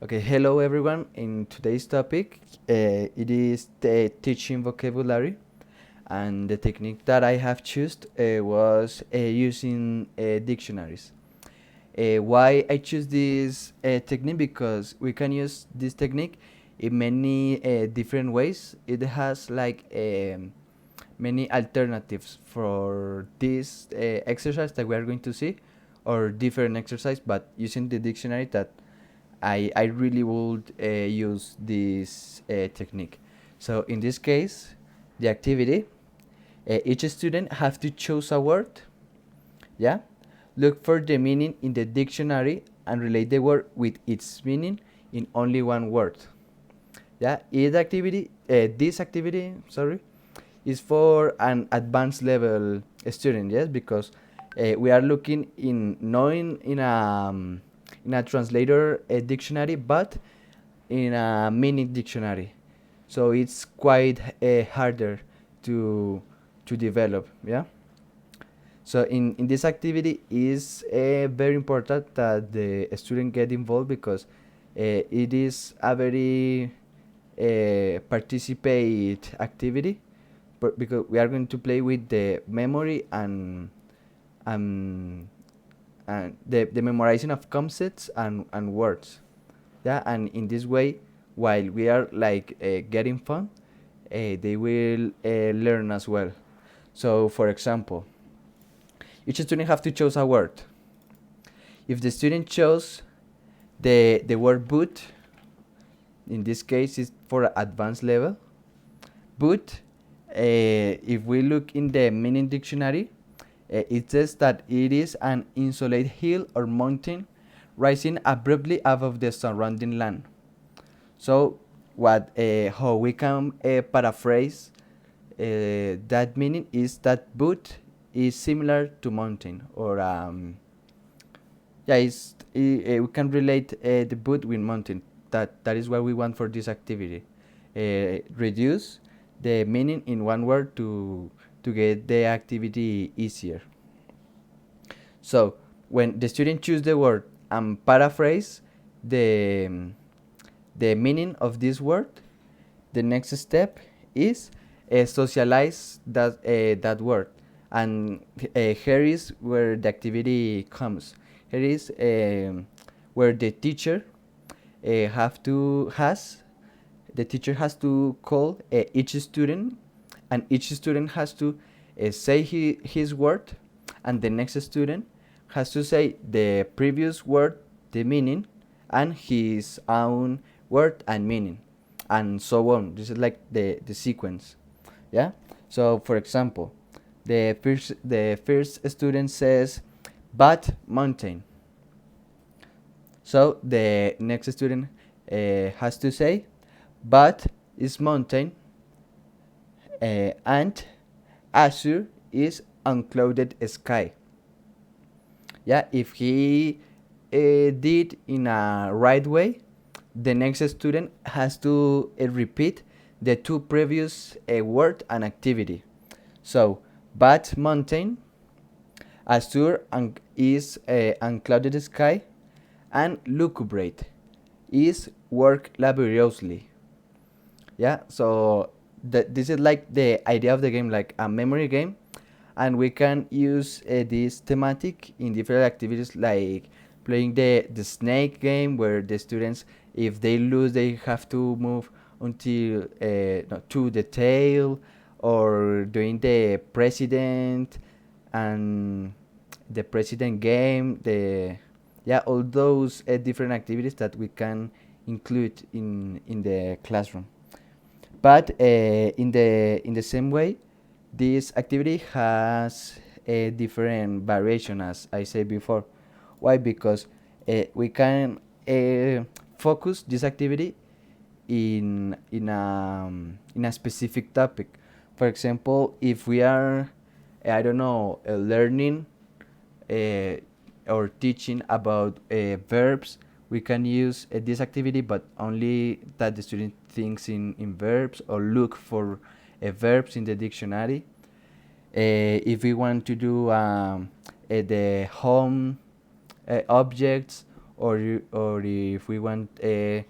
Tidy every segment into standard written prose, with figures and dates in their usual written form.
Okay, hello everyone. In today's topic, it is the teaching vocabulary, and the technique that I have chosen was using dictionaries. Why I choose this technique? Because we can use this technique in many different ways. It has like many alternatives for this exercise that we are going to see, or different exercise, but using the dictionary that I really would use this technique. So in this case, the activity, each student have to choose a word, yeah? Look for the meaning in the dictionary and relate the word with its meaning in only one word. Yeah, this activity, sorry, is for an advanced level student, yes, because we are looking in knowing in a translator dictionary, but in a mini dictionary, so it's quite harder to develop. Yeah. So in this activity is very important that the student get involved, because it is a very participate activity, but because we are going to play with the memory um, and the memorizing of concepts and words. Yeah, and in this way, while we are like getting fun, they will learn as well. So for example, each student have to choose a word. If the student chose the word boot, in this case is for advanced level. Boot, if we look in the meaning dictionary, it says that it is an insulated hill or mountain rising abruptly above the surrounding land. So, how we can paraphrase that meaning is that boot is similar to mountain, or we can relate the boot with mountain. That is what we want for this activity. Reduce the meaning in one word to get the activity easier. So when the student choose the word and paraphrase the the meaning of this word, the next step is socialize that word, and here is where the activity comes. Here is where the teacher have to has the teacher has to call each student, and each student has to say his word, and the next student has to say the previous word, the meaning, and his own word and meaning, and so on. This is like the sequence. Yeah. So for example, the first student says but mountain. So the next student has to say but is mountain, and azure is unclouded sky. Yeah, if he did in a right way, the next student has to repeat the two previous word and activity. So but mountain, azure is unclouded sky, and lucubrate is work laboriously. Yeah, so this is like the idea of the game, like a memory game, and we can use this thematic in different activities, like playing the snake game, where the students, if they lose, they have to move until no, to the tail, or doing the president and the president game, the yeah, all those different activities that we can include in the classroom. But in the same way, this activity has a different variation, as I said before. Why? Because we can focus this activity in a specific topic. For example, if we are, I don't know, learning uh, or teaching about verbs, we can use this activity, but only that the student thinks in verbs, or look for verbs in the dictionary. If we want to do the home objects, or if we want the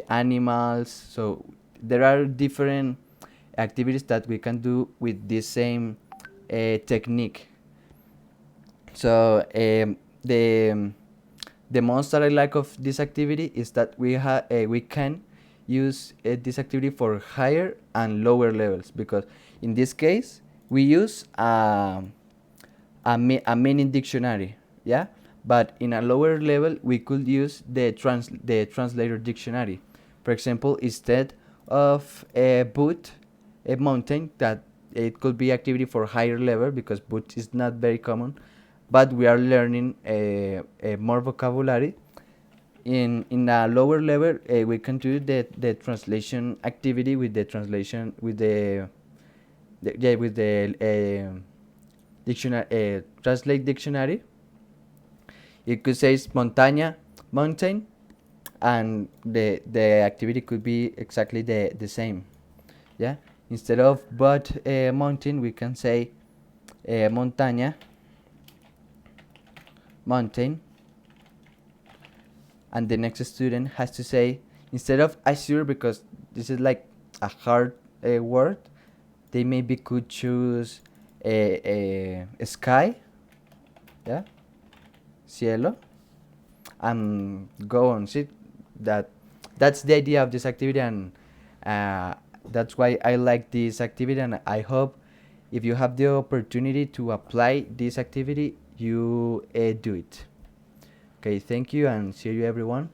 animals. So there are different activities that we can do with this same technique. So the most that I like of this activity is that we can use this activity for higher and lower levels, because in this case we use a meaning dictionary, yeah. But in a lower level we could use the translator dictionary. For example, instead of a boot, a mountain, that it could be activity for higher level because boot is not very common, but we are learning a more vocabulary. In a lower level, we can do the translation activity with the translation with the dictionary, translate dictionary. It could say montaña, mountain, and the activity could be exactly the same. Yeah, instead of but mountain, we can say montaña, mountain, and the next student has to say, instead of azure, because this is like a hard word, they maybe could choose a sky, yeah, cielo, and go on. See, that's the idea of this activity, and that's why I like this activity, and I hope if you have the opportunity to apply this activity, you do it. Okay, thank you, and see you everyone.